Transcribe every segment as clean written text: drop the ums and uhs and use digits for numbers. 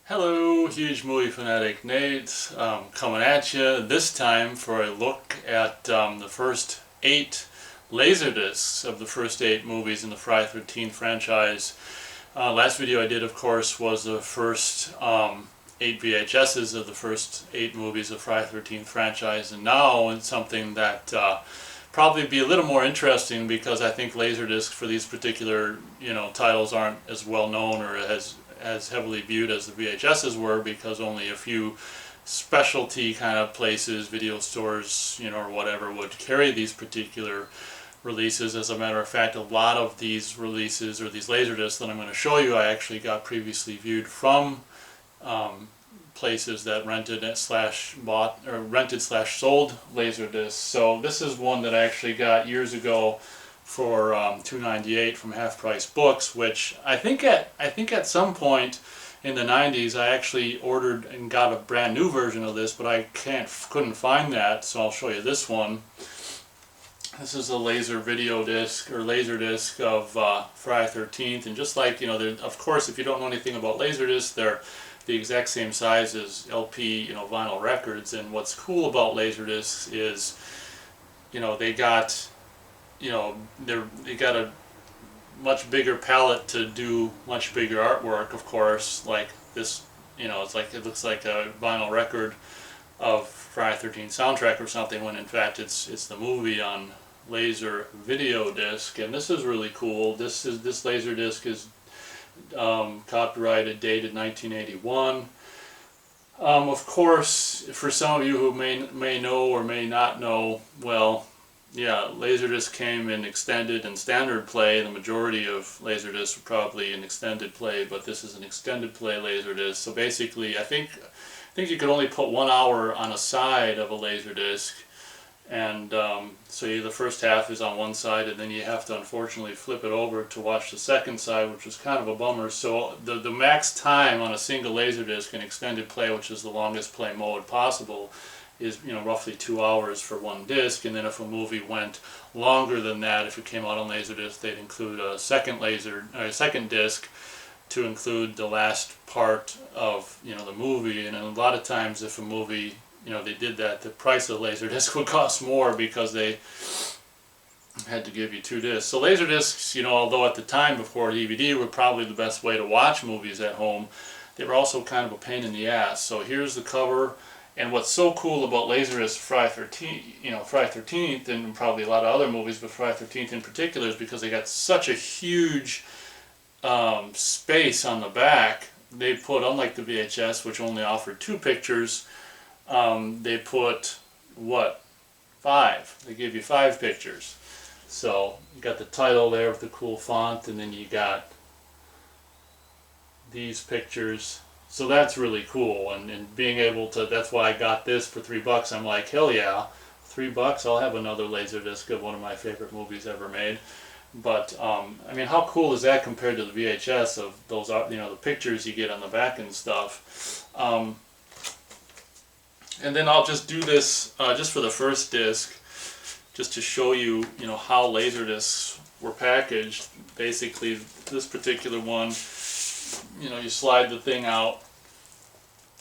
Hello, huge movie fanatic Nate, coming at you this time for a look at the first 8 LaserDiscs of the first 8 movies in the Friday the 13th franchise. Last video I did, of course, was the first 8 VHSs of the first 8 movies of Friday the 13th franchise, and now it's something that probably be a little more interesting because I think LaserDiscs for these particular titles aren't as well known or as heavily viewed as the VHSs were, because only a few specialty kind of places, video stores, or whatever, would carry these particular releases. As a matter of fact, a lot of these releases, or these LaserDiscs that I'm going to show you, I actually got previously viewed from places that rented slash bought or rented slash sold LaserDiscs. So this is one that I actually got years ago for $2.98 from Half Price Books, which I think at some point in the 90s I actually ordered and got a brand new version of this, but I couldn't find that, so I'll show you this one. This is a laser video disc or LaserDisc of Friday the 13th, and just like of course, if you don't know anything about LaserDiscs, they're the exact same size as LP vinyl records. And what's cool about LaserDiscs is they got they got a much bigger palette to do much bigger artwork, of course, like this. It looks like a vinyl record of Friday the 13th soundtrack or something, when in fact it's the movie on laser video disc. And this is really cool. This LaserDisc is copyrighted, dated 1981. Of course, for some of you who may know or may not know, well, yeah, LaserDisc came in extended and standard play. The majority of LaserDiscs were probably in extended play, but this is an extended play LaserDisc. So basically, I think you could only put 1 hour on a side of a LaserDisc, and so the first half is on one side, and then you have to unfortunately flip it over to watch the second side, which is kind of a bummer. So the max time on a single LaserDisc in extended play, which is the longest play mode possible, is roughly 2 hours for one disc. And then if a movie went longer than that, if it came out on LaserDisc, they'd include a second disc to include the last part of the movie. And a lot of times, if a movie they did that, the price of the LaserDisc would cost more because they had to give you 2 discs. So LaserDiscs, although at the time before DVD were probably the best way to watch movies at home, they were also kind of a pain in the ass. So here's the cover. And what's so cool about LaserDisc Friday 13th, and probably a lot of other movies, but Friday 13th in particular, is because they got such a huge space on the back. They put, unlike the VHS, which only offered 2 pictures, they put, 5? They gave you 5 pictures. So you got the title there with the cool font, and then you got these pictures. So that's really cool, and being able to, that's why I got this for $3. I'm like, hell yeah, $3, I'll have another LaserDisc of one of my favorite movies ever made. But I mean, how cool is that compared to the VHS of those, the pictures you get on the back and stuff. And then I'll just do this just for the first disc, just to show you, how LaserDiscs were packaged. Basically, this particular one, you slide the thing out,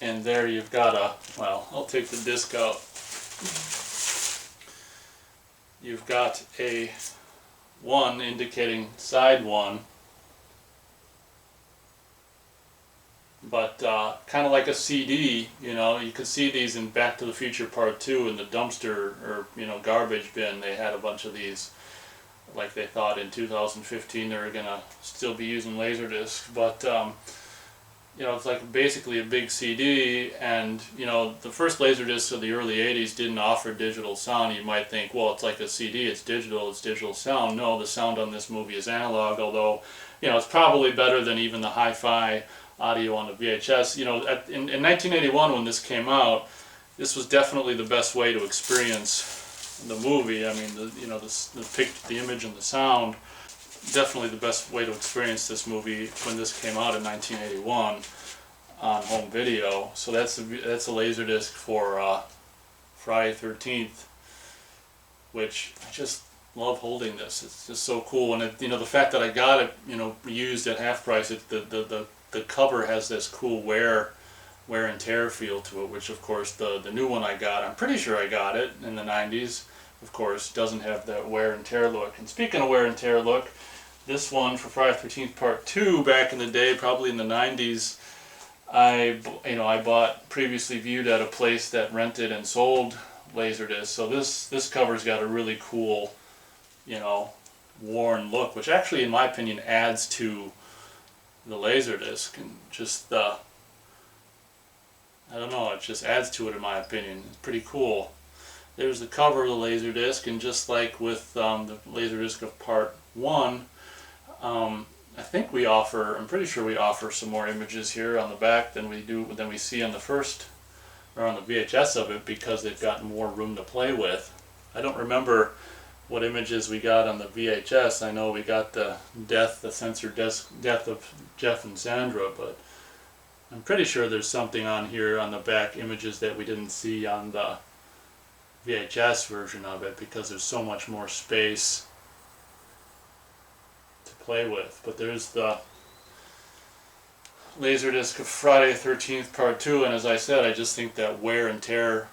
and there you've got I'll take the disc out. You've got a 1 indicating side 1, but kind of like a CD. You could see these in Back to the Future Part 2 in the dumpster or garbage bin. They had a bunch of these, like they thought in 2015 they were gonna still be using LaserDiscs, but it's like basically a big CD. And the first LaserDiscs of the early 80s didn't offer digital sound. You might think, well, it's like a CD, it's digital sound. No, the sound on this movie is analog, although it's probably better than even the hi-fi audio on the VHS. In 1981, when this came out, this was definitely the best way to experience the movie. I mean, the image and the sound, definitely the best way to experience this movie when this came out in 1981 on home video. So that's a LaserDisc for Friday 13th, which I just love holding this. It's just so cool, and the fact that I got it used at half price, the the cover has this cool wear and tear feel to it, which of course the new one I got, I'm pretty sure I got it in the 90s, of course, doesn't have that wear and tear look. And speaking of wear and tear look, this one for Friday the 13th Part 2 back in the day, probably in the 90s, I bought previously viewed at a place that rented and sold LaserDiscs. So this cover's got a really cool, worn look, which actually, in my opinion, adds to the LaserDisc, and just I don't know, it just adds to it in my opinion. It's pretty cool. There's the cover of the LaserDisc, and just like with the LaserDisc of Part 1, I think I'm pretty sure we offer some more images here on the back than we see on the first, or on the VHS of it, because they've got more room to play with. I don't remember what images we got on the VHS. I know we got the censored death of Jeff and Sandra, but I'm pretty sure there's something on here on the back, images that we didn't see on the VHS version of it, because there's so much more space to play with. But there's the LaserDisc of Friday the 13th Part 2, and as I said, I just think that wear and tear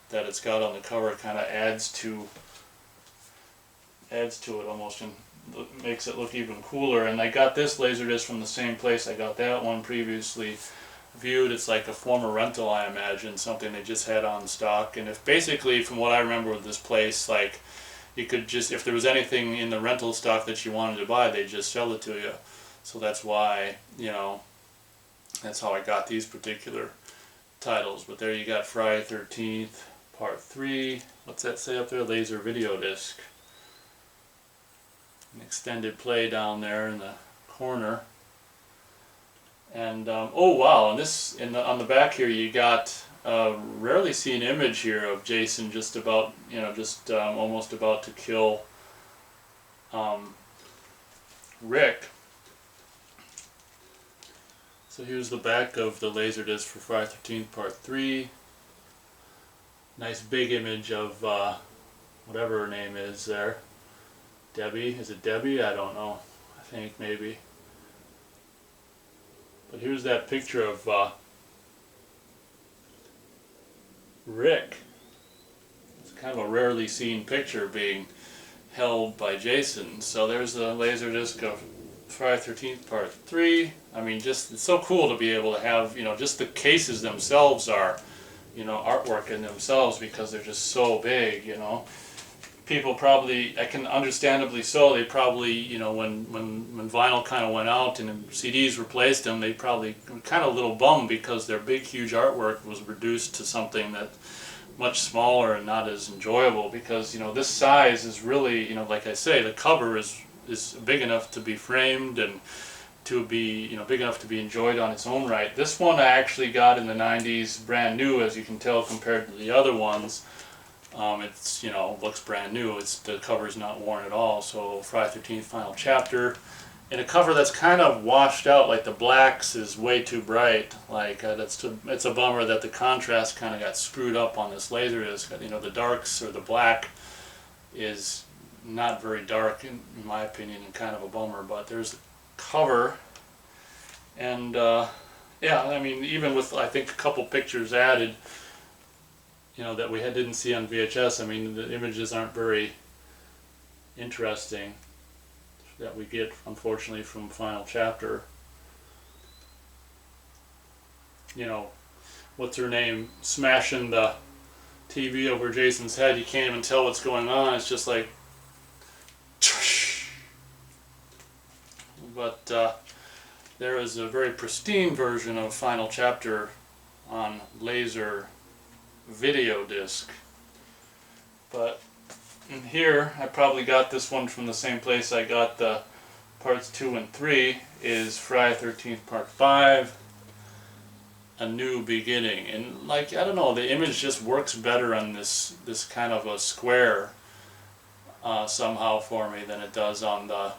that it's got on the cover kind of adds to it almost, and makes it look even cooler. And I got this LaserDisc from the same place I got that one previously viewed. It's like a former rental, I imagine, something they just had on stock. And if basically, from what I remember with this place, like, you could just, if there was anything in the rental stock that you wanted to buy, they'd just sell it to you. So that's why, that's how I got these particular titles. But there you got Friday the 13th Part 3. What's that say up there? Laser video disc. An extended play down there in the corner. And oh wow! And this on the back here, you got a rarely seen image here of Jason just about, almost about to kill Rick. So here's the back of the LaserDisc for Friday the 13th Part 3. Nice big image of whatever her name is there. Debbie? Is it Debbie? I don't know. I think maybe. But here's that picture of Rick. It's kind of a rarely seen picture being held by Jason. So there's the LaserDisc of Friday the 13th Part 3. I mean, just, it's so cool to be able to have, just the cases themselves are, artwork in themselves, because they're just so big, People probably, I can understandably so, they probably, when vinyl kind of went out and CDs replaced them, they probably were kind of a little bummed because their big, huge artwork was reduced to something that much smaller and not as enjoyable, because, this size is really, like I say, the cover is big enough to be framed and to be, big enough to be enjoyed on its own right. This one I actually got in the 90s, brand new, as you can tell, compared to the other ones. It's, looks brand new. The cover's not worn at all. So Friday the 13th Final Chapter, in a cover that's kind of washed out, like the blacks is way too bright. Like it's a bummer that the contrast kind of got screwed up on this LaserDisc. The darks, or the black, is not very dark in my opinion, and kind of a bummer. But there's the cover, and yeah, I mean, even with, I think, a couple pictures added, that we didn't see on VHS. I mean, the images aren't very interesting that we get, unfortunately, from Final Chapter. What's her name smashing the TV over Jason's head? You can't even tell what's going on. It's just like, but there is a very pristine version of Final Chapter on laser video disc. But in here, I probably got this one from the same place I got the parts 2 and 3, is Friday the 13th Part 5, A New Beginning. And like, I don't know, the image just works better on this kind of a square somehow for me than it does on the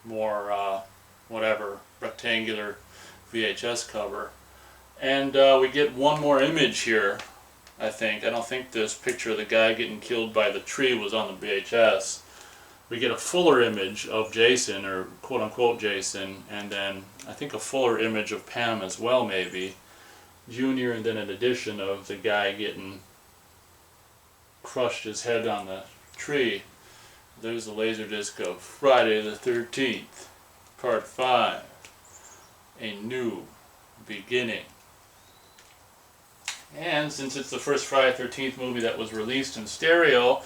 more whatever, rectangular VHS cover. And we get one more image here, I think. I don't think this picture of the guy getting killed by the tree was on the VHS. we get a fuller image of Jason, or quote-unquote Jason, and then I think a fuller image of Pam as well, maybe, Junior, and then an addition of the guy getting crushed his head on the tree. There's the Laserdisc of Friday the 13th, Part 5, A New Beginning. And since it's the first Friday the 13th movie that was released in stereo,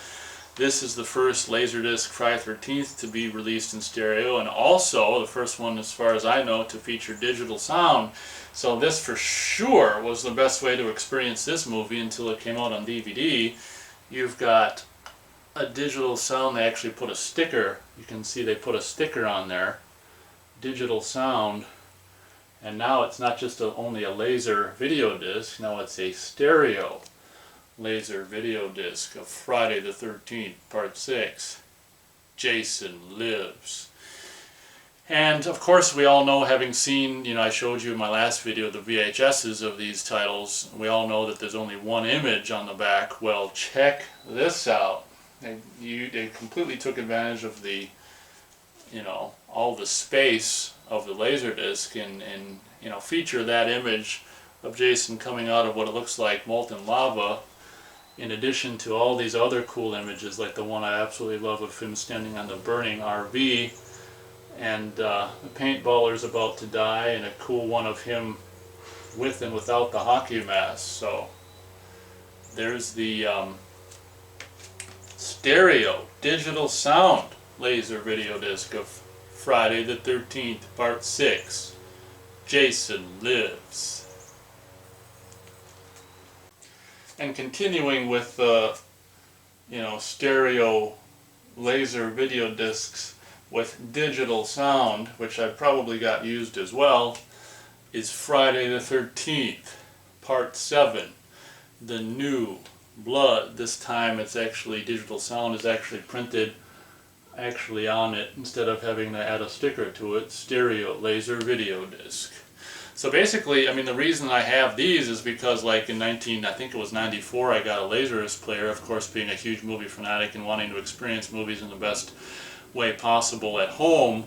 this is the first Laserdisc Friday the 13th to be released in stereo, and also the first one, as far as I know, to feature digital sound. So this for sure was the best way to experience this movie until it came out on DVD. You've got a digital sound. They actually put a sticker. You can see they put a sticker on there. Digital sound. And now it's not just only a laser video disc. Now it's a stereo laser video disc of Friday the 13th, Part 6. Jason Lives. And of course we all know, having seen, I showed you in my last video the VHSs of these titles, we all know that there's only one image on the back. Well, check this out. They completely took advantage of the, all the space of the Laserdisc and feature that image of Jason coming out of what it looks like molten lava, in addition to all these other cool images, like the one I absolutely love of him standing on the burning RV, and the paintballer's about to die, and a cool one of him with and without the hockey mask. So there's the stereo digital sound laser video disc of Friday the 13th, Part 6, Jason Lives. And continuing with stereo laser video discs with digital sound, which I probably got used as well, is Friday the 13th, Part 7, The New Blood. This time it's actually, digital sound is actually printed on it instead of having to add a sticker to it. Stereo laser video disc. So basically, the reason I have these is because, like in I think it was 94, I got a Laserdisc player, of course being a huge movie fanatic and wanting to experience movies in the best way possible at home.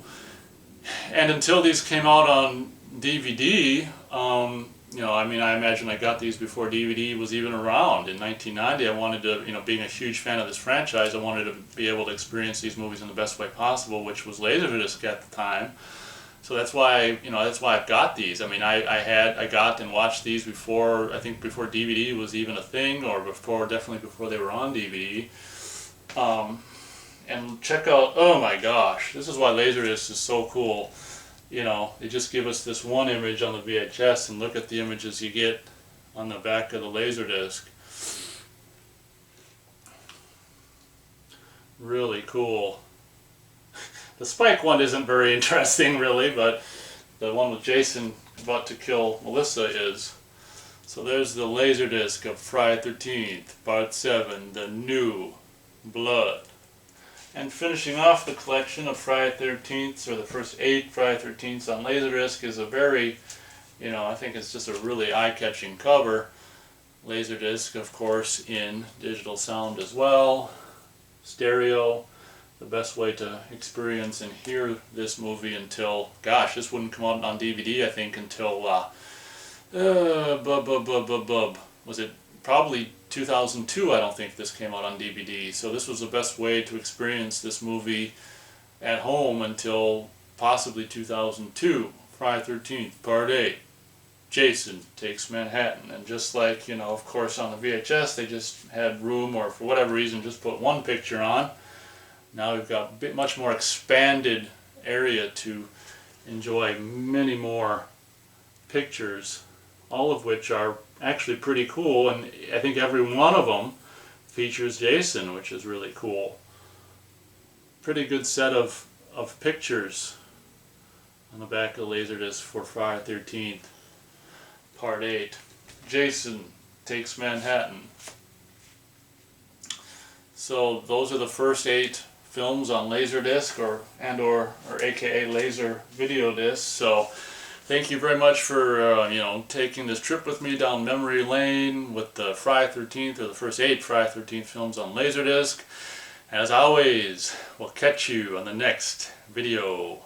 And until these came out on DVD, I imagine I got these before DVD was even around. In 1990, I wanted to, being a huge fan of this franchise, I wanted to be able to experience these movies in the best way possible, which was Laserdisc at the time. So that's why, I've got these. I got and watched these before, I think before DVD was even a thing, or definitely before they were on DVD. And check out, oh my gosh, this is why Laserdisc is so cool. They just give us this one image on the VHS, and look at the images you get on the back of the Laserdisc. Really cool. The Spike one isn't very interesting, really, but the one with Jason about to kill Melissa is. So there's the Laserdisc of Friday the 13th, Part 7, The New Blood. And finishing off the collection of Friday the 13th, or the first 8 Friday the 13th on Laserdisc, is a very, I think it's just a really eye-catching cover. Laserdisc, of course, in digital sound as well. Stereo, the best way to experience and hear this movie until, gosh, this wouldn't come out on DVD, I think, until, was it probably 2002, I don't think this came out on DVD. So this was the best way to experience this movie at home until possibly 2002. Friday the 13th, Part 8. Jason Takes Manhattan. And just like, of course on the VHS they just had room, or for whatever reason just put one picture on. Now we've got a bit much more expanded area to enjoy many more pictures, all of which are actually pretty cool, and I think every one of them features Jason, which is really cool. Pretty good set of pictures on the back of Laserdisc for Friday the 13th, Part 8. Jason Takes Manhattan. So those are the first 8 films on Laserdisc, or aka laser video disc. So thank you very much for taking this trip with me down memory lane with the Friday the 13th, or the first 8 Friday the 13th films on Laserdisc. As always, we'll catch you on the next video.